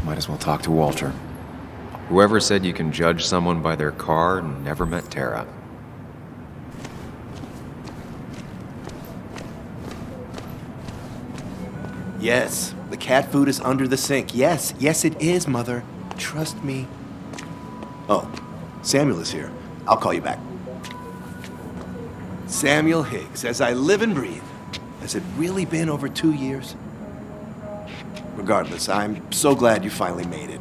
Might as well talk to Walter. Whoever said you can judge someone by their car never met Tara. Yes, the cat food is under the sink. Yes, yes it is, Mother. Trust me. Oh, Samuel is here. I'll call you back. Samuel Higgs, as I live and breathe. Has it really been over 2 years? Regardless, I'm so glad you finally made it.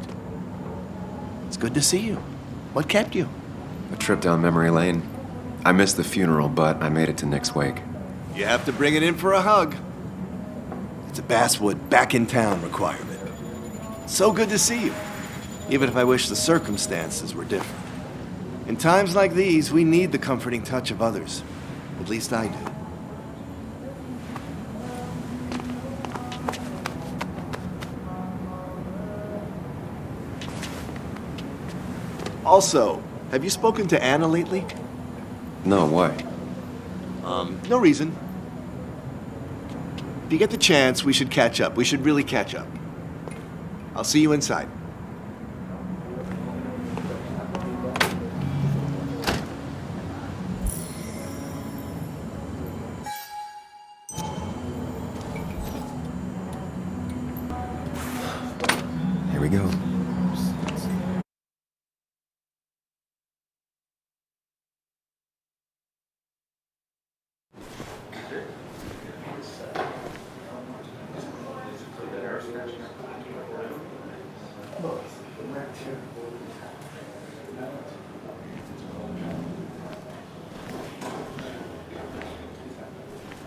It's good to see you. What kept you? A trip down memory lane. I missed the funeral, but I made it to Nick's wake. You have to bring it in for a hug. It's a Basswood back in town requirement. So good to see you, even if I wish the circumstances were different. In times like these, we need the comforting touch of others. At least I do. Also, have you spoken to Anna lately? No, why? No reason. If you get the chance, we should catch up. We should really catch up. I'll see you inside. Here we go.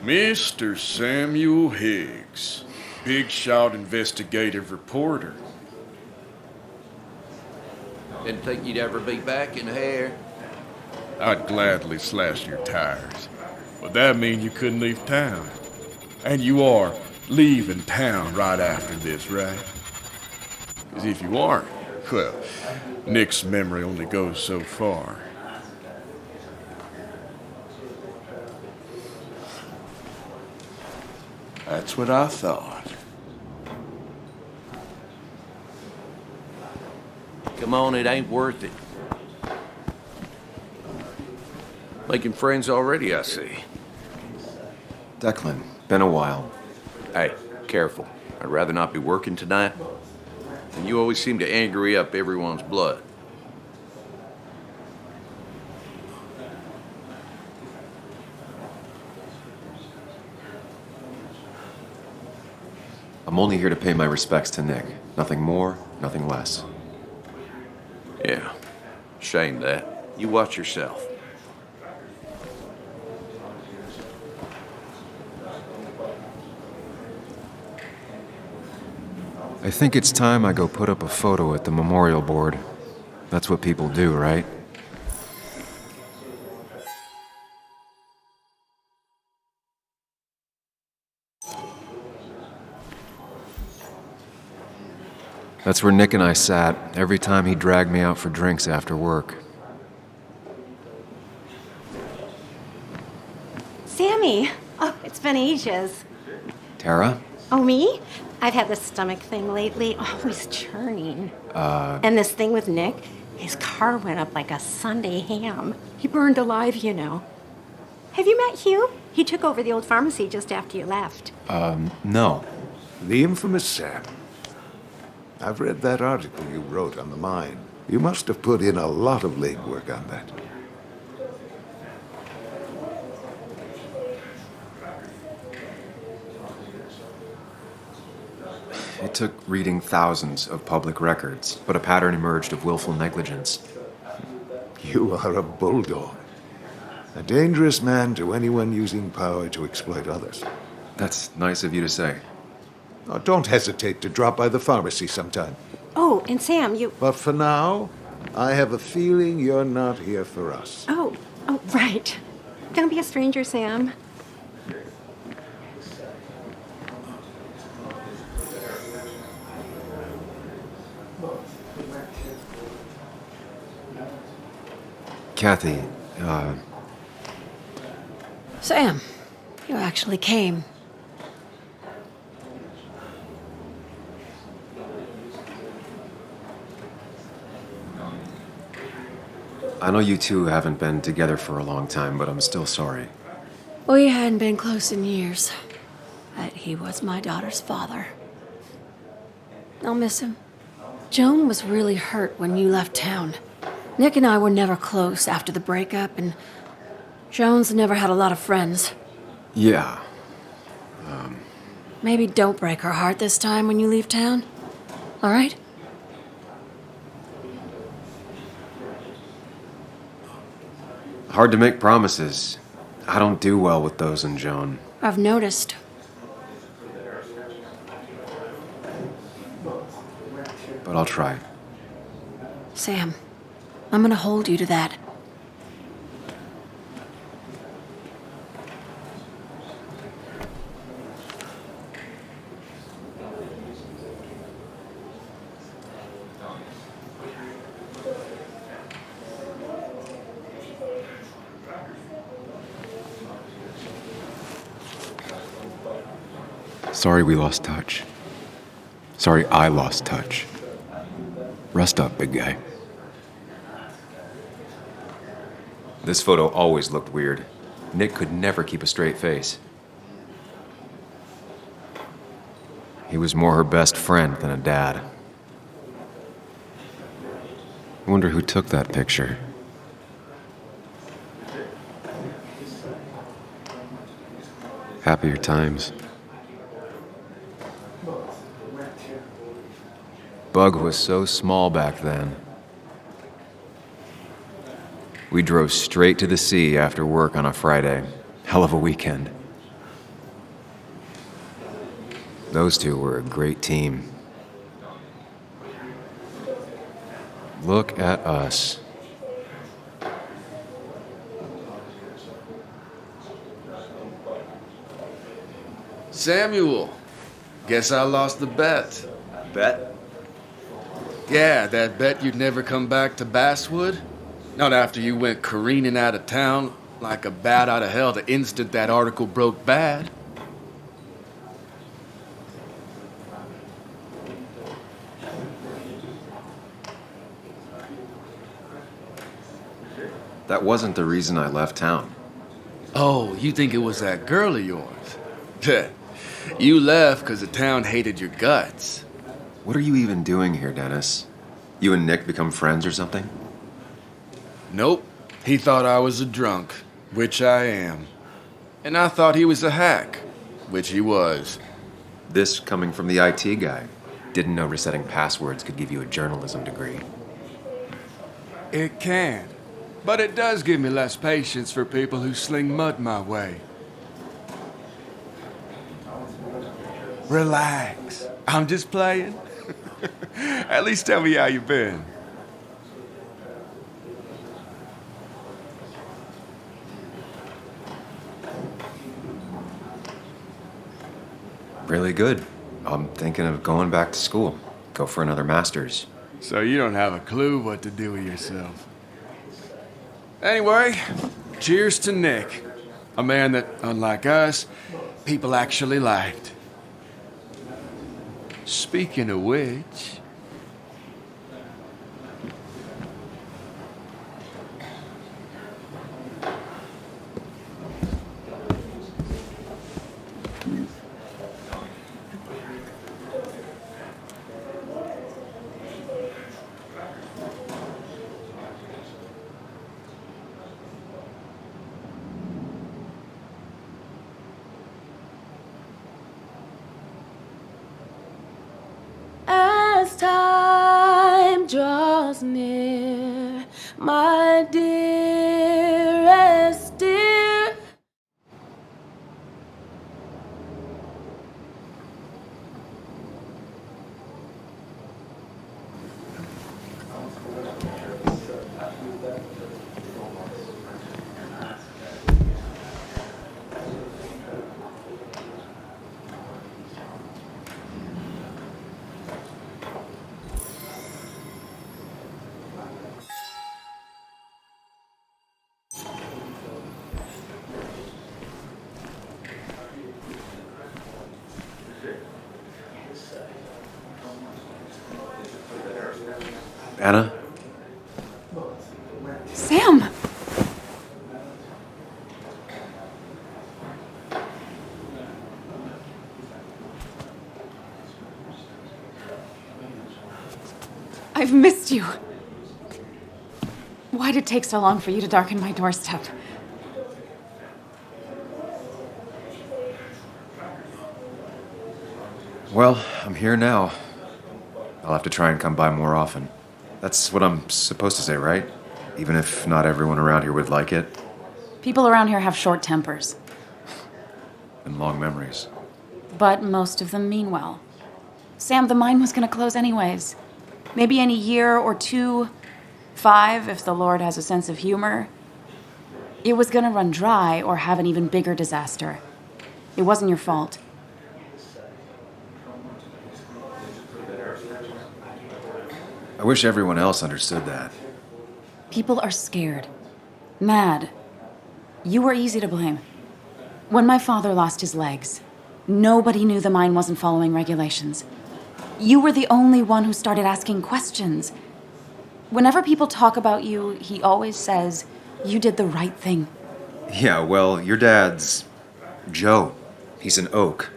Mr. Samuel Higgs, big shot investigative reporter. Didn't think you'd ever be back in here. I'd gladly slash your tires, but that mean you couldn't leave town. And you are leaving town right after this, right? Because if you aren't, well, Nick's memory only goes so far. That's what I thought. Come on, it ain't worth it. Making friends already, I see. Declan, been a while. Hey, careful. I'd rather not be working tonight. And you always seem to angry up everyone's blood. I'm only here to pay my respects to Nick. Nothing more, nothing less. Yeah, shame that. You watch yourself. I think it's time I go put up a photo at the memorial board. That's what people do, right? That's where Nick and I sat every time he dragged me out for drinks after work. Sammy! Oh, it's been ages. Tara? Oh, me? I've had this stomach thing lately, always churning. And this thing with Nick, his car went up like a Sunday ham. He burned alive, you know. Have you met Hugh? He took over the old pharmacy just after you left. No. The infamous Sam. I've read that article you wrote on the mine. You must have put in a lot of legwork on that. It took reading thousands of public records, but a pattern emerged of willful negligence. You are a bulldog. A dangerous man to anyone using power to exploit others. That's nice of you to say. Oh, don't hesitate to drop by the pharmacy sometime. Oh, and Sam, you... But for now, I have a feeling you're not here for us. Oh, right. Don't be a stranger, Sam. Kathy, Sam, you actually came. I know you two haven't been together for a long time, but I'm still sorry. We hadn't been close in years, but he was my daughter's father. I'll miss him. Joan was really hurt when you left town. Nick and I were never close after the breakup, and Joan's never had a lot of friends. Yeah. Maybe don't break her heart this time when you leave town. All right? Hard to make promises. I don't do well with those in Joan. I've noticed. But I'll try. Sam, I'm gonna hold you to that. Sorry we lost touch. Sorry I lost touch. Rest up, big guy. This photo always looked weird. Nick could never keep a straight face. He was more her best friend than a dad. I wonder who took that picture. Happier times. Bug was so small back then. We drove straight to the sea after work on a Friday. Hell of a weekend. Those two were a great team. Look at us. Samuel, guess I lost the bet. Bet? Yeah, that bet you'd never come back to Basswood? Not after you went careening out of town like a bat out of hell the instant that article broke bad. That wasn't the reason I left town. Oh, you think it was that girl of yours? You left because the town hated your guts. What are you even doing here, Dennis? You and Nick become friends or something? Nope. He thought I was a drunk, which I am. And I thought he was a hack, which he was. This coming from the IT guy. Didn't know resetting passwords could give you a journalism degree. It can. But it does give me less patience for people who sling mud my way. Relax. I'm just playing. At least tell me how you been. Really good. I'm thinking of going back to school. Go for another master's. So you don't have a clue what to do with yourself. Anyway, cheers to Nick. A man that, unlike us, people actually liked. Speaking of which... As time draws near, my dearest dear. Anna? Sam! I've missed you. Why'd it take so long for you to darken my doorstep? Well, I'm here now. I'll have to try and come by more often. That's what I'm supposed to say, right? Even if not everyone around here would like it. People around here have short tempers, And long memories. but most of them mean well. Sam, the mine was gonna close anyways. Maybe in a year or 2, 5, if the Lord has a sense of humor. It was gonna run dry or have an even bigger disaster. It wasn't your fault. I wish everyone else understood that. People are scared. Mad. You were easy to blame. When my father lost his legs, nobody knew the mine wasn't following regulations. You were the only one who started asking questions. Whenever people talk about you, he always says, you did the right thing. Yeah, well, your dad's Joe. He's an oak.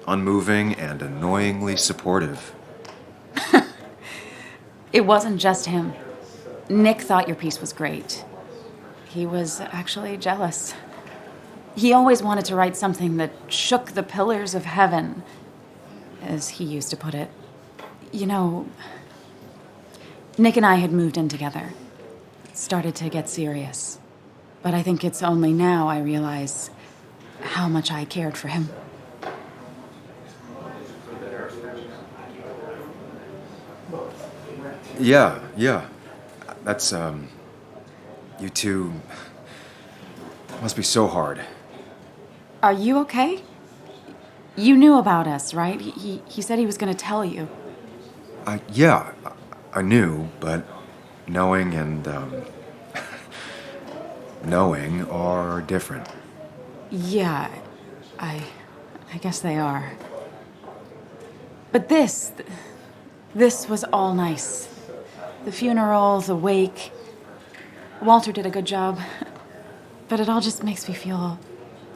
Unmoving and annoyingly supportive. It wasn't just him. Nick thought your piece was great. He was actually jealous. He always wanted to write something that shook the pillars of heaven, as he used to put it. You know, Nick and I had moved in together. It started to get serious. But I think it's only now I realize how much I cared for him. Yeah. That's, you two must be so hard. Are you okay? You knew about us, right? He said he was going to tell you. Yeah, I knew, but knowing and, knowing are different. Yeah, I guess they are. But this was all nice. The funeral, the wake. Walter did a good job. But it all just makes me feel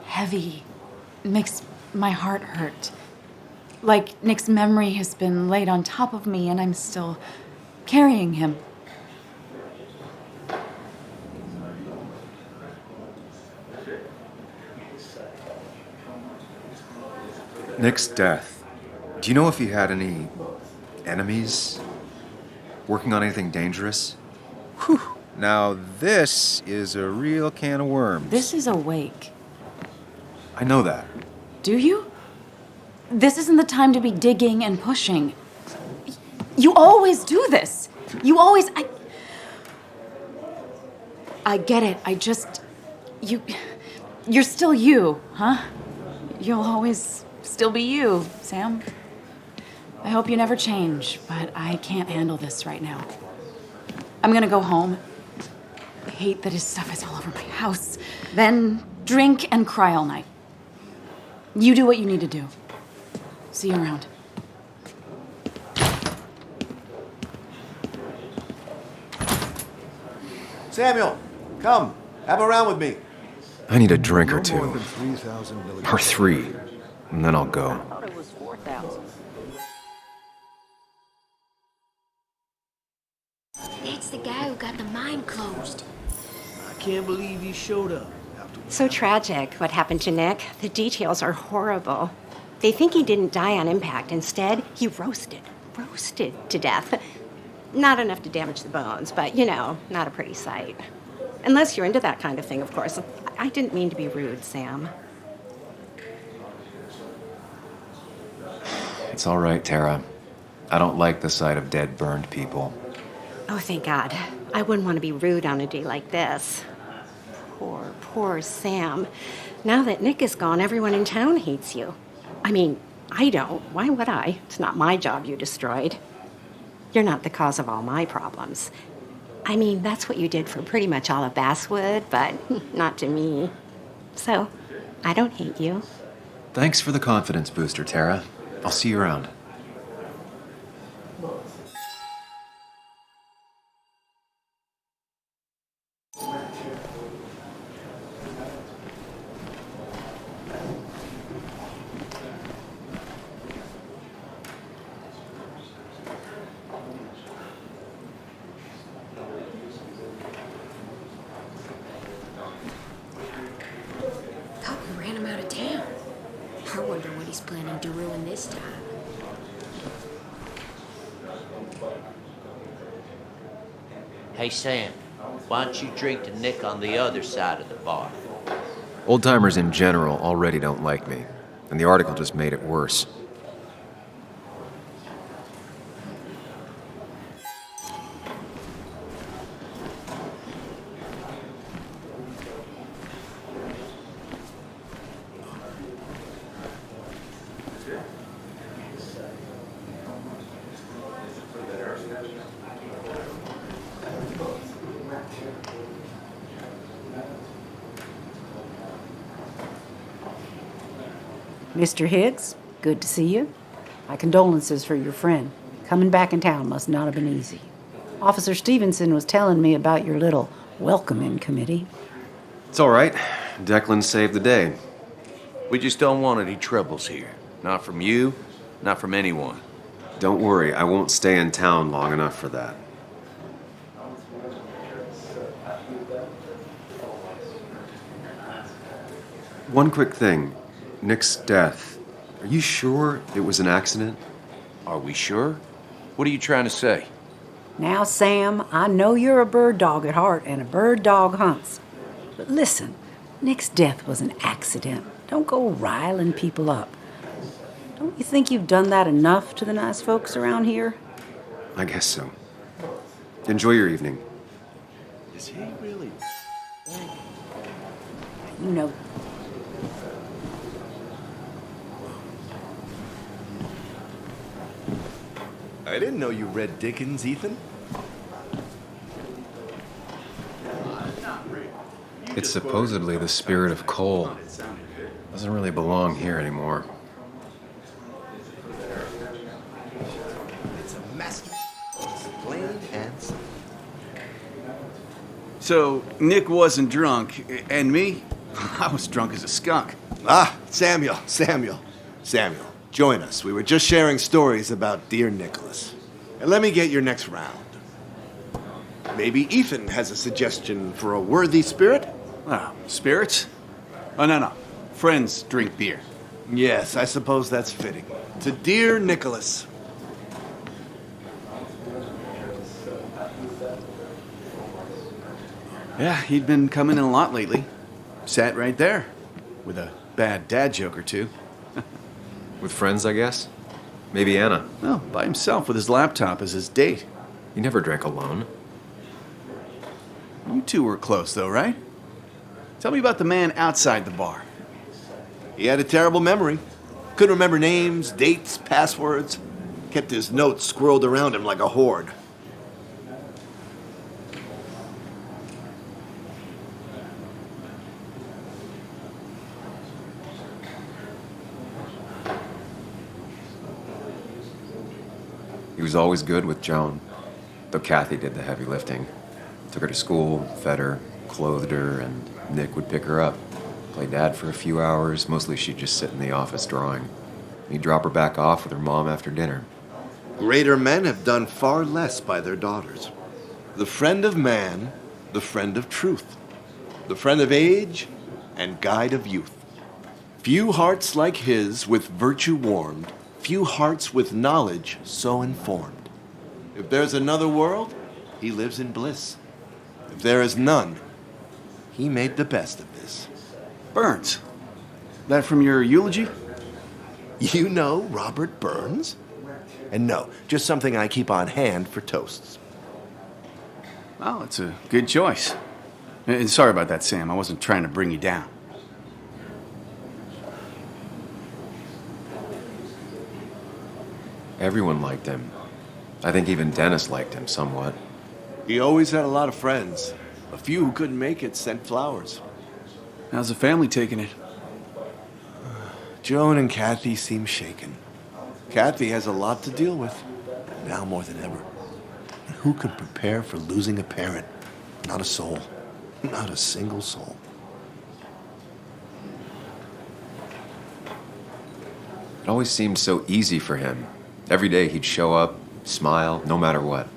heavy. It makes my heart hurt. Like Nick's memory has been laid on top of me and I'm still carrying him. Nick's death. Do you know if he had any enemies? Working on anything dangerous? Whew. Now this is a real can of worms. This is a wake. I know that. Do you? This isn't the time to be digging and pushing. You always do this. You always... I get it. You're still you, huh? You'll always still be you, Sam. I hope you never change, but I can't handle this right now. I'm gonna go home. I hate that his stuff is all over my house. Then drink and cry all night. You do what you need to do. See you around. Samuel, come. Have a round with me. I need a drink or No more two. than 3,000 milligrams. Or 3. And then I'll go. I thought it was 4,000. That's the guy who got the mine closed. I can't believe he showed up. So tragic what happened to Nick. The details are horrible. They think he didn't die on impact. Instead, he roasted to death. Not enough to damage the bones, but, not a pretty sight. Unless you're into that kind of thing, of course. I didn't mean to be rude, Sam. It's all right, Tara. I don't like the sight of dead, burned people. Oh, thank God. I wouldn't want to be rude on a day like this. Poor Sam. Now that Nick is gone, everyone in town hates you. I mean, I don't. Why would I? It's not my job you destroyed. You're not the cause of all my problems. I mean, that's what you did for pretty much all of Basswood, but not to me. So, I don't hate you. Thanks for the confidence booster, Tara. I'll see you around. I wonder what he's planning to ruin this time. Hey, Sam, why don't you drink to Nick on the other side of the bar? Old timers in general already don't like me, and the article just made it worse. Mr. Higgs, good to see you. My condolences for your friend. Coming back in town must not have been easy. Officer Stevenson was telling me about your little welcoming committee. It's all right. Declan saved the day. We just don't want any troubles here. Not from you, not from anyone. Don't worry, I won't stay in town long enough for that. One quick thing. Nick's death. Are you sure it was an accident? Are we sure? What are you trying to say? Now, Sam, I know you're a bird dog at heart and a bird dog hunts. But listen, Nick's death was an accident. Don't go riling people up. Don't you think you've done that enough to the nice folks around here? I guess so. Enjoy your evening. Is he really? You know. I didn't know you read Dickens, Ethan. It's supposedly the spirit of coal. Doesn't really belong here anymore. It's a masterpiece. Plain and simple. So, Nick wasn't drunk, and me? I was drunk as a skunk. Ah, Samuel. Join us. We were just sharing stories about dear Nicholas. And let me get your next round. Maybe Ethan has a suggestion for a worthy spirit? Oh, spirits? Oh, no. Friends drink beer. Yes, I suppose that's fitting. To dear Nicholas. Yeah, he'd been coming in a lot lately. Sat right there, with a bad dad joke or two. With friends, I guess? Maybe Anna. Well, by himself with his laptop as his date. You never drank alone. You two were close, though, right? Tell me about the man outside the bar. He had a terrible memory. Couldn't remember names, dates, passwords. Kept his notes squirreled around him like a hoard. He was always good with Joan, though Kathy did the heavy lifting. Took her to school, fed her, clothed her, and Nick would pick her up. Play dad for a few hours. Mostly she'd just sit in the office drawing. He'd drop her back off with her mom after dinner. Greater men have done far less by their daughters. The friend of man, the friend of truth, the friend of age, and guide of youth. Few hearts like his with virtue warmed, few hearts with knowledge so informed. If there's another world, he lives in bliss. If there is none, he made the best of this. Burns. That from your eulogy? You know Robert Burns? And no, just something I keep on hand for toasts. Well, it's a good choice. And sorry about that, Sam. I wasn't trying to bring you down. Everyone liked him. I think even Dennis liked him somewhat. He always had a lot of friends. A few who couldn't make it sent flowers. How's the family taking it? Joan and Kathy seem shaken. Kathy has a lot to deal with, now more than ever. And who could prepare for losing a parent? Not a soul. Not a single soul. It always seemed so easy for him. Every day he'd show up, smile, no matter what.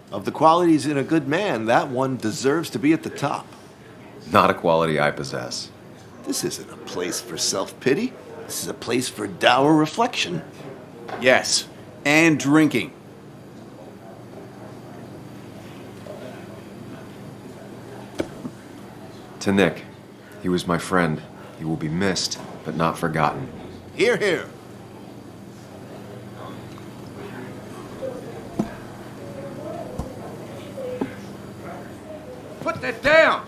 Of the qualities in a good man, that one deserves to be at the top. Not a quality I possess. This isn't a place for self-pity. This is a place for dour reflection. Yes, and drinking. To Nick, he was my friend. He will be missed, but not forgotten. Hear, hear. Put that down!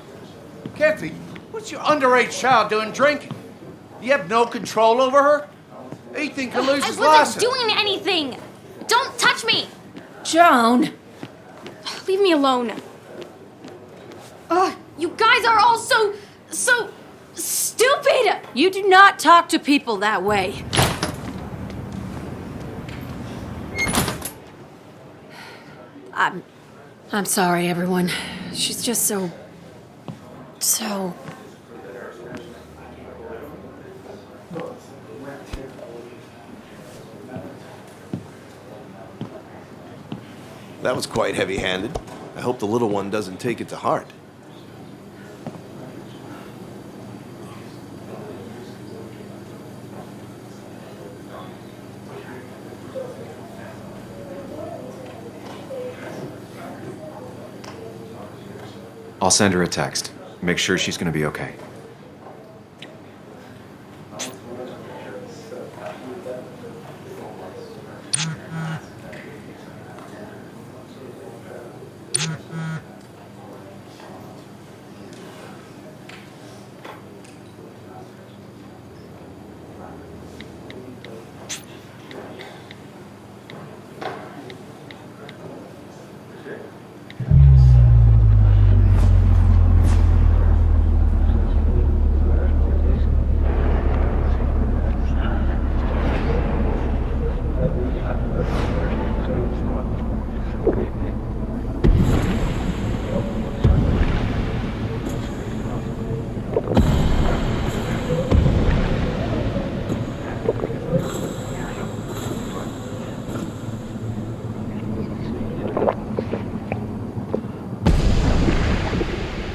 Kathy, what's your underage child doing drinking? You have no control over her? Ethan can lose I his wasn't license. doing anything! Don't touch me! Joan! Leave me alone. Ugh, you guys are all so stupid! You do not talk to people that way. I'm sorry, everyone. She's just so... That was quite heavy-handed. I hope the little one doesn't take it to heart. I'll send her a text. Make sure she's gonna be okay.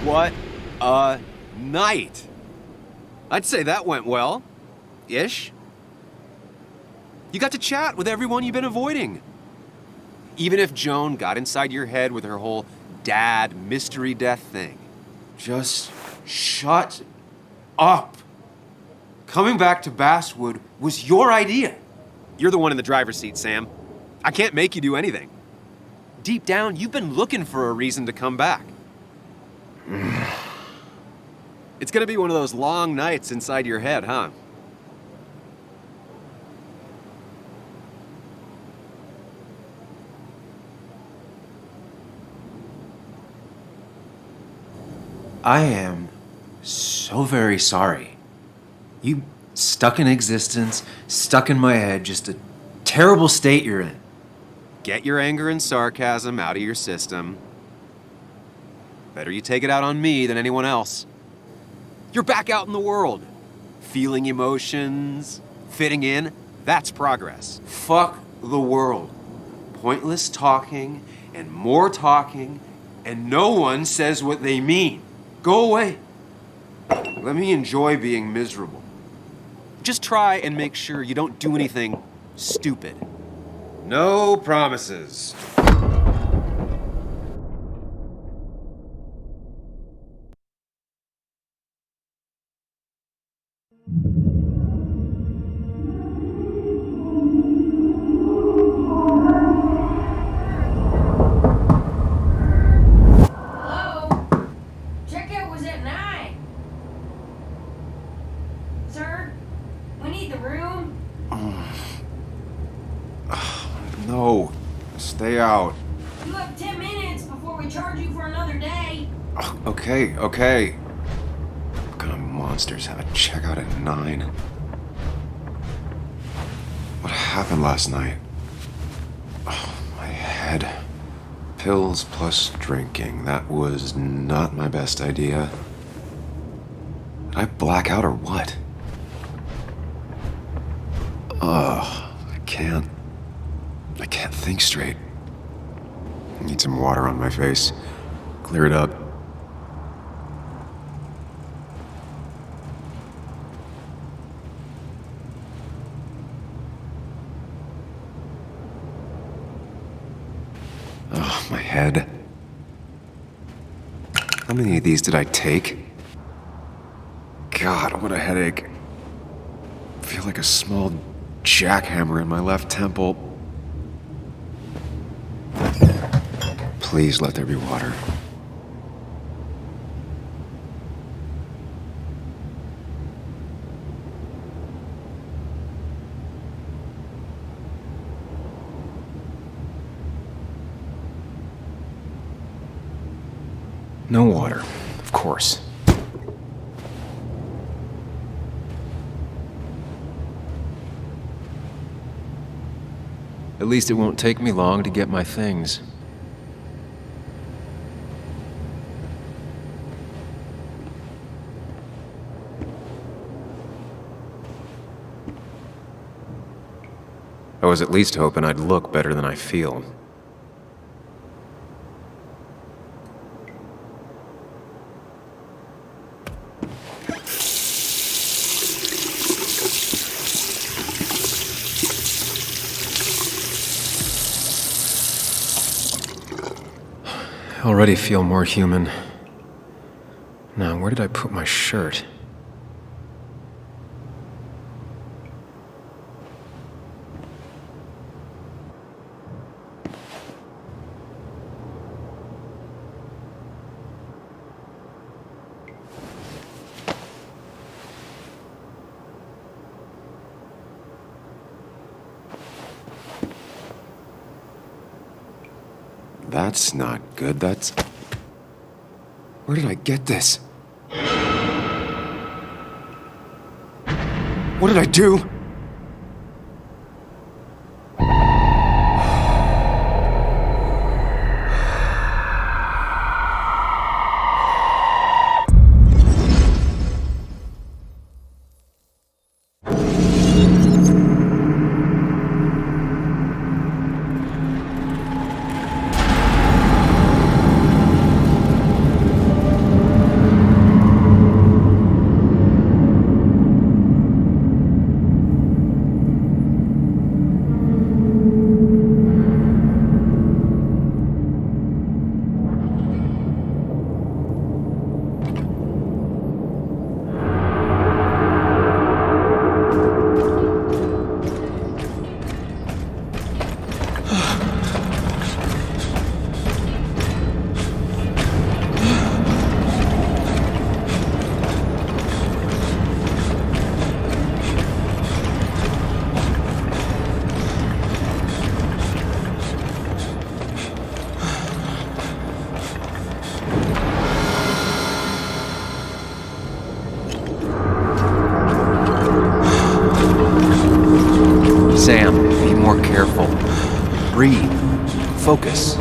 What a night! I'd say that went well. Ish. You got to chat with everyone you've been avoiding. Even if Joan got inside your head with her whole dad mystery death thing. Just shut up. Coming back to Basswood was your idea. You're the one in the driver's seat, Sam. I can't make you do anything. Deep down, you've been looking for a reason to come back. It's gonna be one of those long nights inside your head, huh? I am so very sorry. You stuck in existence, stuck in my head, just a terrible state you're in. Get your anger and sarcasm out of your system. Better you take it out on me than anyone else. You're back out in the world. Feeling emotions, fitting in, that's progress. Fuck the world. Pointless talking and more talking, and no one says what they mean. Go away. Let me enjoy being miserable. Just try and make sure you don't do anything stupid. No promises. Checkout was at 9. Sir, we need the room. No, stay out. You have 10 minutes before we charge you for another day. Okay. What kind of monsters have a checkout at 9? What happened last night? Oh, my head. Pills plus drinking. That was not my best idea. Did I black out or what? I can't think straight. I need some water on my face. Clear it up. Oh, my head. How many of these did I take? God, what a headache. I feel like a small jackhammer in my left temple. Please let there be water. No water, of course. At least it won't take me long to get my things. I was at least hoping I'd look better than I feel. I already feel more human. Now, where did I put my shirt? That's not good. That's... Where did I get this? What did I do? Sam, be more careful. Breathe. Focus.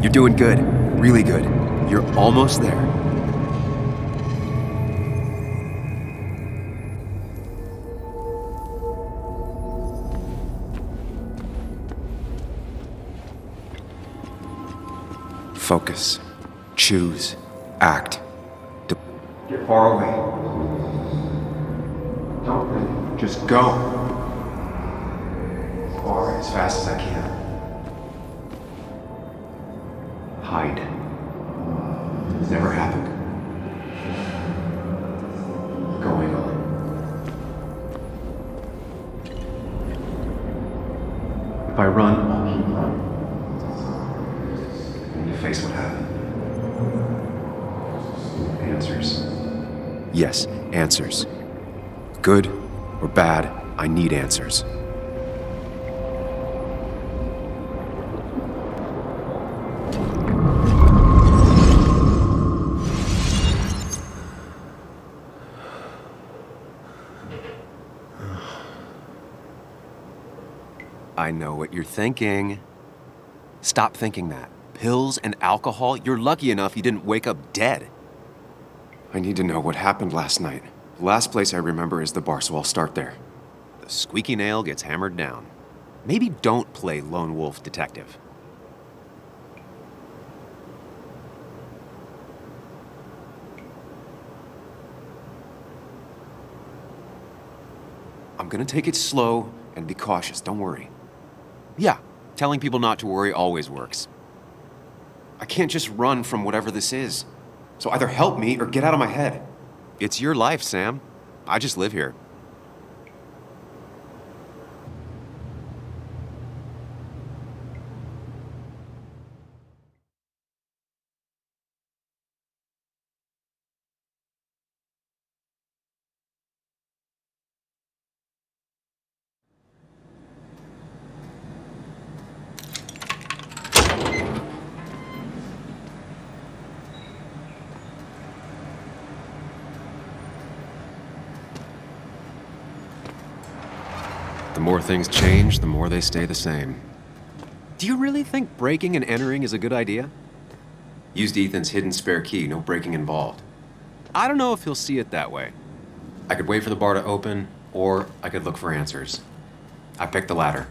You're doing good. Really good. You're almost there. Focus. Choose. Act. Get far away. Don't think. Just go. As far, as fast as I can. Hide. It's never happened. Going on. If I run, I'll keep running. I need to face what happened. Answers. Yes, answers. Good or bad, I need answers. I know what you're thinking. Stop thinking that. Pills and alcohol, you're lucky enough you didn't wake up dead. I need to know what happened last night. The last place I remember is the bar, so I'll start there. The squeaky nail gets hammered down. Maybe don't play lone wolf detective. I'm gonna take it slow and be cautious, don't worry. Yeah, telling people not to worry always works. I can't just run from whatever this is. So either help me or get out of my head. It's your life, Sam. I just live here. The more things change, the more they stay the same. Do you really think breaking and entering is a good idea? Used Ethan's hidden spare key, no breaking involved. I don't know if he'll see it that way. I could wait for the bar to open, or I could look for answers. I picked the latter.